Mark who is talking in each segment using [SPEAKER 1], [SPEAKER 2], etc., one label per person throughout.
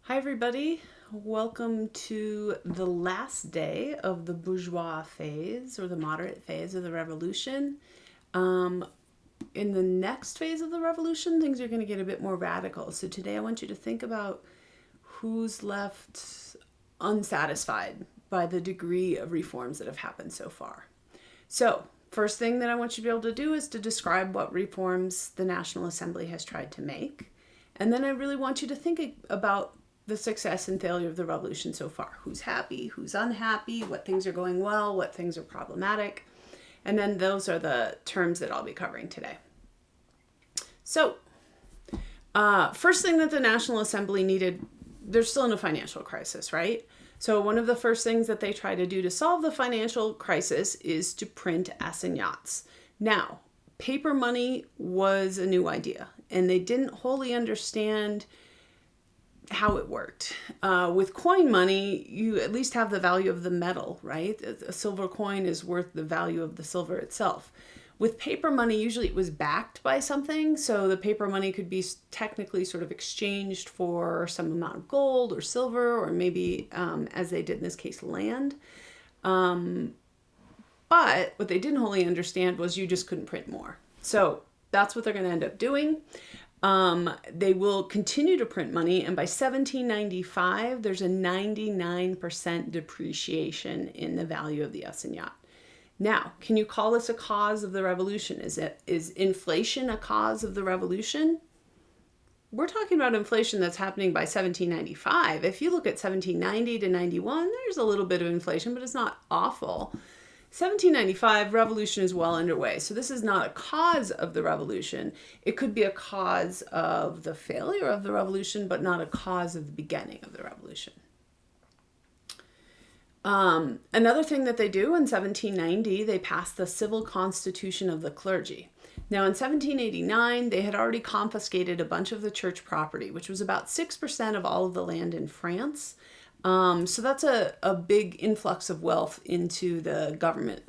[SPEAKER 1] Hi, everybody. Welcome to the last day of the bourgeois phase or the moderate phase of the revolution. In the next phase of the revolution, things are going to get a bit more radical. So today I want you to think about who's left unsatisfied by the degree of reforms that have happened so far. So, first thing that I want you to be able to do is to describe what reforms the National Assembly has tried to make. And then I really want you to think about the success and failure of the revolution so far. Who's happy, who's unhappy, what things are going well, what things are problematic. And then those are the terms that I'll be covering today. So, first thing that the National Assembly needed, they're still in a financial crisis, right? So one of the first things that they try to do to solve the financial crisis is to print assignats. Now, paper money was a new idea, and they didn't wholly understand how it worked. With coin money, you at least have the value of the metal, right? A silver coin is worth the value of the silver itself. With paper money, usually it was backed by something, so the paper money could be technically sort of exchanged for some amount of gold or silver, or maybe, as they did in this case, land. But what they didn't wholly understand was you just couldn't print more. So that's what they're going to end up doing. They will continue to print money, and by 1795, there's a 99% depreciation in the value of the assignat. Now, can you call this a cause of the revolution? Is inflation a cause of the revolution? We're talking about inflation that's happening by 1795. If you look at 1790 to 91, there's a little bit of inflation, but it's not awful. 1795, revolution is well underway. So this is not a cause of the revolution. It could be a cause of the failure of the revolution, but not a cause of the beginning of the revolution. Another thing that they do in 1790, they pass the Civil Constitution of the Clergy. Now in 1789, they had already confiscated a bunch of the church property, which was about 6% of all of the land in France. So that's a big influx of wealth into the government.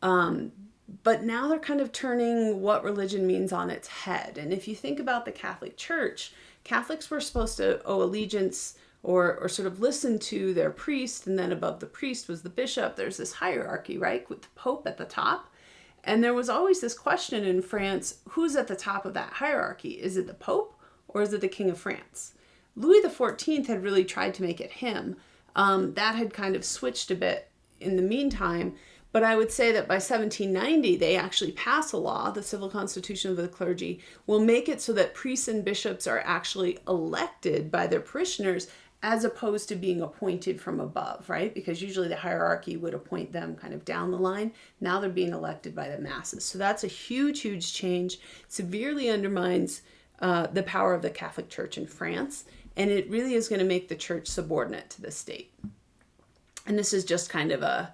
[SPEAKER 1] But now they're kind of turning what religion means on its head. And if you think about the Catholic Church, Catholics were supposed to owe allegiance or sort of listen to their priest, and then above the priest was the bishop. There's this hierarchy, right, with the Pope at the top. And there was always this question in France, who's at the top of that hierarchy? Is it the Pope or is it the King of France? Louis XIV had really tried to make it him. That had kind of switched a bit in the meantime. But I would say that by 1790, they actually pass a law, the Civil Constitution of the Clergy, will make it so that priests and bishops are actually elected by their parishioners as opposed to being appointed from above, right? Because usually the hierarchy would appoint them kind of down the line. Now they're being elected by the masses. So that's a huge, huge change. Severely undermines the power of the Catholic Church in France. And it really is going to make the church subordinate to the state. And this is just kind of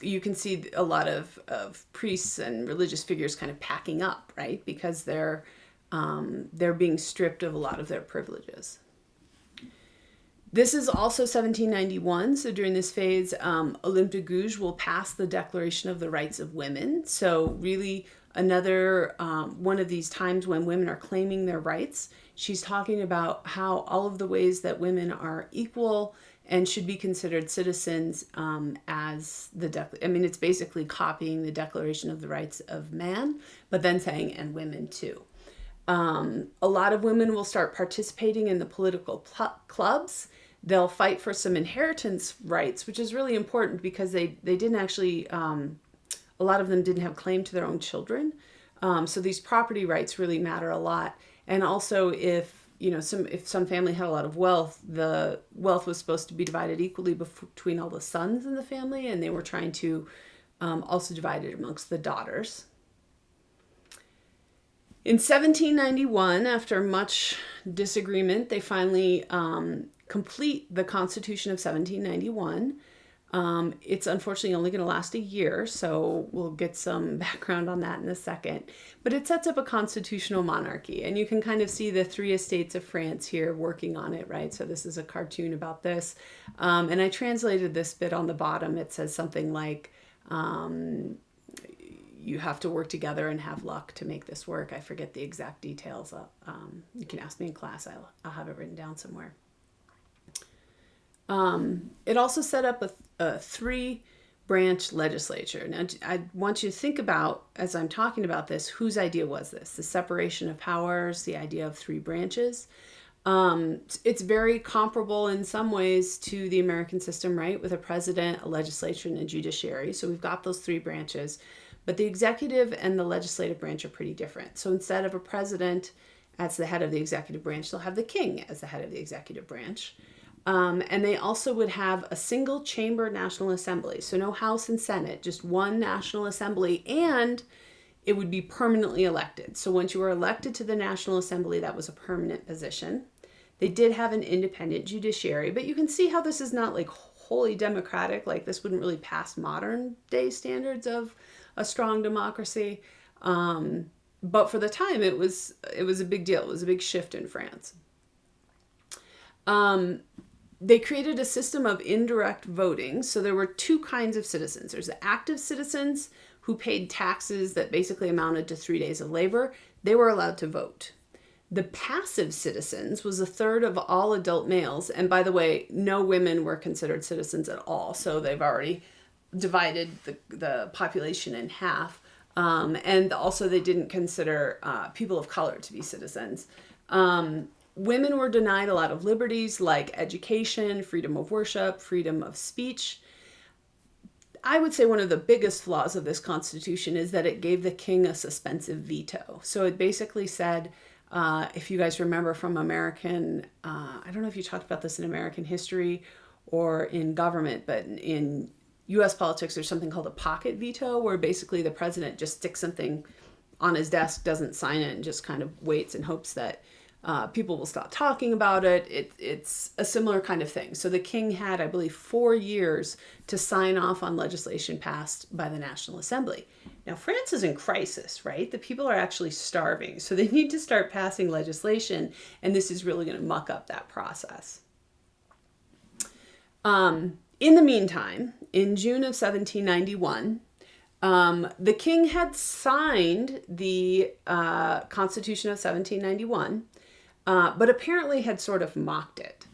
[SPEAKER 1] you can see a lot of priests and religious figures kind of packing up, right? Because they're being stripped of a lot of their privileges. This is also 1791. So during this phase, Olympe de Gouges will pass the Declaration of the Rights of Women. So really another one of these times when women are claiming their rights. She's talking about how all of the ways that women are equal and should be considered citizens as it's basically copying the Declaration of the Rights of Man, but then saying, and women too. A lot of women will start participating in the political clubs. They'll fight for some inheritance rights, which is really important because they didn't actually, a lot of them didn't have claim to their own children. So these property rights really matter a lot. And also if some family had a lot of wealth, the wealth was supposed to be divided equally between all the sons in the family, and they were trying to also divide it amongst the daughters. In 1791, after much disagreement, they finally complete the Constitution of 1791. It's unfortunately only going to last a year, so we'll get some background on that in a second. But it sets up a constitutional monarchy, and you can kind of see the three estates of France here working on it, right? So this is a cartoon about this. And I translated this bit on the bottom. It says something like, you have to work together and have luck to make this work. I forget the exact details. You can ask me in class. I'll have it written down somewhere. It also set up a three-branch legislature. Now, I want you to think about, as I'm talking about this, whose idea was this? The separation of powers, the idea of three branches. It's very comparable in some ways to the American system, right? With a president, a legislature, and a judiciary. So we've got those three branches, but the executive and the legislative branch are pretty different. So instead of a president as the head of the executive branch, they'll have the king as the head of the executive branch. And they also would have a single chamber National Assembly. So no House and Senate, just one National Assembly, and it would be permanently elected. So once you were elected to the National Assembly, that was a permanent position. They did have an independent judiciary, but you can see how this is not like wholly democratic. Like this wouldn't really pass modern day standards of a strong democracy. But for the time, it was a big deal. It was a big shift in France. They created a system of indirect voting. So there were two kinds of citizens. There's the active citizens who paid taxes that basically amounted to 3 days of labor. They were allowed to vote. The passive citizens was a third of all adult males. And by the way, no women were considered citizens at all. So they've already divided the population in half. And also they didn't consider people of color to be citizens. Women were denied a lot of liberties like education, freedom of worship, freedom of speech. I would say one of the biggest flaws of this constitution is that it gave the king a suspensive veto. So it basically said, if you guys remember from American, I don't know if you talked about this in American history or in government, but in US politics, there's something called a pocket veto, where basically the president just sticks something on his desk, doesn't sign it, and just kind of waits and hopes that people will stop talking about it. It's a similar kind of thing. So the king had, I believe, 4 years to sign off on legislation passed by the National Assembly. Now, France is in crisis, right? The people are actually starving. So they need to start passing legislation, and this is really going to muck up that process. In the meantime, in June of 1791, the king had signed the Constitution of 1791, but apparently had sort of mocked it.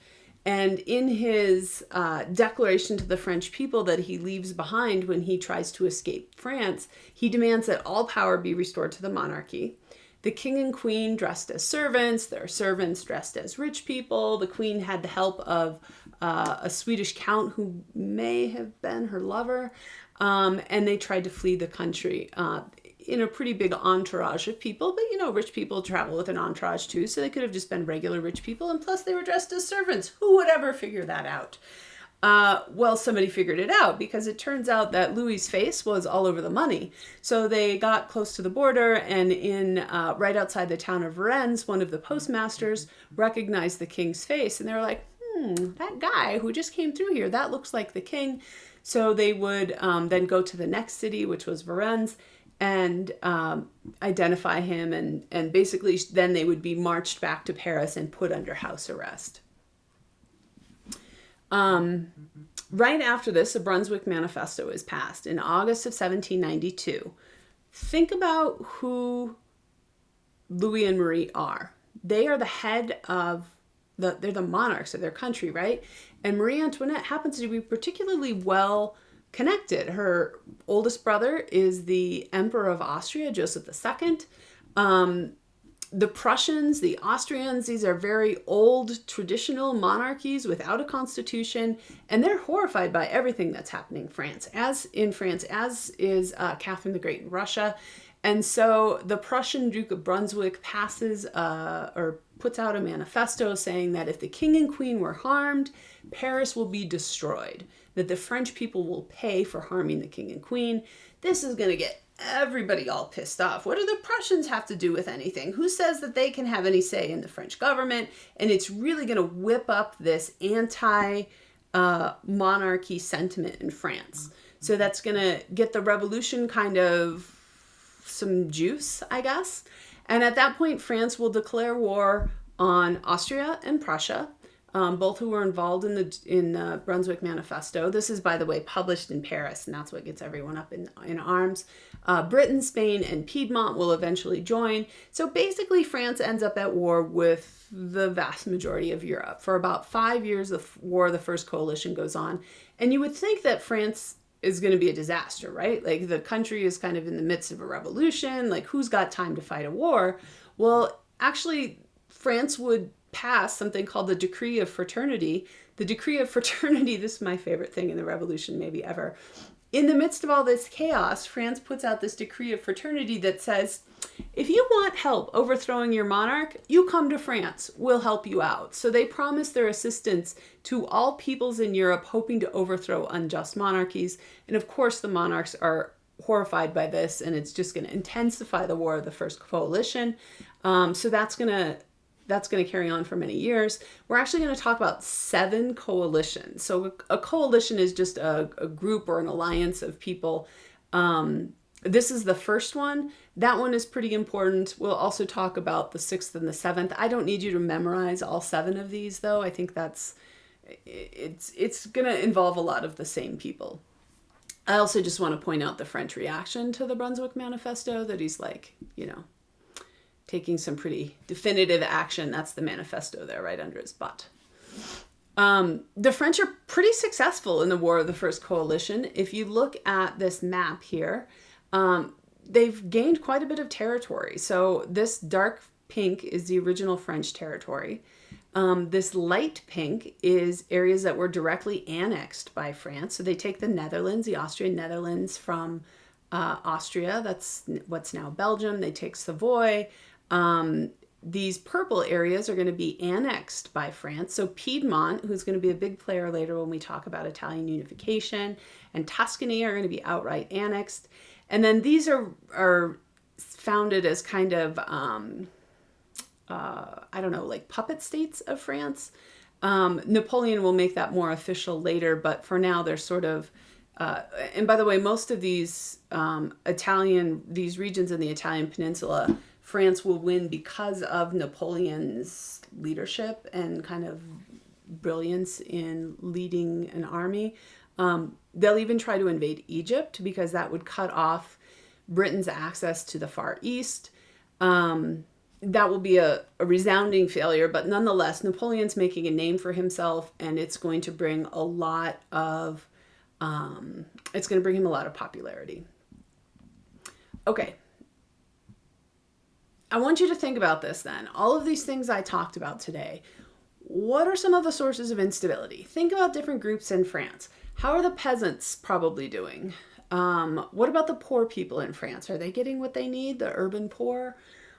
[SPEAKER 1] And in his declaration to the French people that he leaves behind when he tries to escape France, he demands that all power be restored to the monarchy. The king and queen dressed as servants, their servants dressed as rich people. The queen had the help of a Swedish count who may have been her lover, and they tried to flee the country in a pretty big entourage of people. But, you know, rich people travel with an entourage too, so they could have just been regular rich people, and plus they were dressed as servants. Who would ever figure that out? Well, somebody figured it out, because it turns out that Louis's face was all over the money. So they got close to the border, and in right outside the town of Varennes, one of the postmasters recognized the king's face, and they were like, that guy who just came through here, that looks like the king. So they would then go to the next city, which was Varennes, and identify him, and basically then they would be marched back to Paris and put under house arrest. Right after this, the Brunswick Manifesto is passed in August of 1792. Think about who Louis and Marie are. They are the head of they're the monarchs of their country, right? And Marie Antoinette happens to be particularly well connected. Her oldest brother is the Emperor of Austria, Joseph II. The Prussians, the Austrians, these are very old traditional monarchies without a constitution, and they're horrified by everything that's happening in France, as is Catherine the Great in Russia. And so the Prussian Duke of Brunswick passes or puts out a manifesto saying that if the king and queen were harmed, Paris will be destroyed, that the French people will pay for harming the king and queen. This is going to get everybody all pissed off. What do the Prussians have to do with anything? Who says that they can have any say in the French government? And it's really going to whip up this anti-monarchy sentiment in France. So that's going to get the revolution kind of some juice, I guess. And at that point, France will declare war on Austria and Prussia. both who were involved in the Brunswick Manifesto. This is, by the way, published in Paris, and that's what gets everyone up in arms. Britain, Spain, and Piedmont will eventually join. So basically, France ends up at war with the vast majority of Europe. For about 5 years of war, the First Coalition goes on. And you would think that France is going to be a disaster, right? Like, the country is kind of in the midst of a revolution. Like, who's got time to fight a war? Well, actually, France would pass something called the Decree of Fraternity. The Decree of Fraternity, this is my favorite thing in the revolution maybe ever. In the midst of all this chaos, France puts out this Decree of Fraternity that says, if you want help overthrowing your monarch, you come to France. We'll help you out. So they promise their assistance to all peoples in Europe hoping to overthrow unjust monarchies. And of course, the monarchs are horrified by this, and it's just going to intensify the war of the First Coalition. So that's going to carry on for many years. We're actually going to talk about 7 coalitions. So a coalition is just a group or an alliance of people. This is the first one. That one is pretty important. We'll also talk about the 6th and the 7th. I don't need you to memorize all 7 of these, though. I think it's going to involve a lot of the same people. I also just want to point out the French reaction to the Brunswick Manifesto, that he's like, taking some pretty definitive action. That's the manifesto there right under his butt. The French are pretty successful in the War of the First Coalition. If you look at this map here, they've gained quite a bit of territory. So this dark pink is the original French territory. This light pink is areas that were directly annexed by France. So they take the Netherlands, the Austrian Netherlands from Austria. That's what's now Belgium. They take Savoy. These purple areas are going to be annexed by France. So Piedmont, who's going to be a big player later when we talk about Italian unification, and Tuscany are going to be outright annexed. And then these are founded as kind of, like puppet states of France. Napoleon will make that more official later, but for now they're sort of, and by the way, most of these these regions in the Italian peninsula, France will win because of Napoleon's leadership and kind of brilliance in leading an army. They'll even try to invade Egypt because that would cut off Britain's access to the Far East. That will be a resounding failure, but nonetheless, Napoleon's making a name for himself, and it's going to bring a lot of, it's going to bring him a lot of popularity. Okay. I want you to think about this then. All of these things I talked about today, what are some of the sources of instability? Think about different groups in France. How are the peasants probably doing? What about the poor people in France? Are they getting what they need, the urban poor?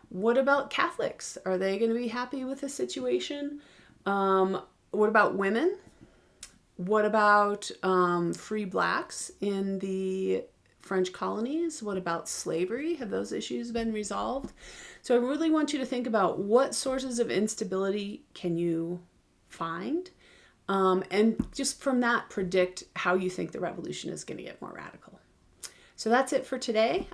[SPEAKER 1] What about Catholics? Are they going to be happy with the situation? What about women? What about free blacks in the French colonies? What about slavery? Have those issues been resolved? So I really want you to think about what sources of instability can you find, and just from that predict how you think the revolution is going to get more radical. So that's it for today.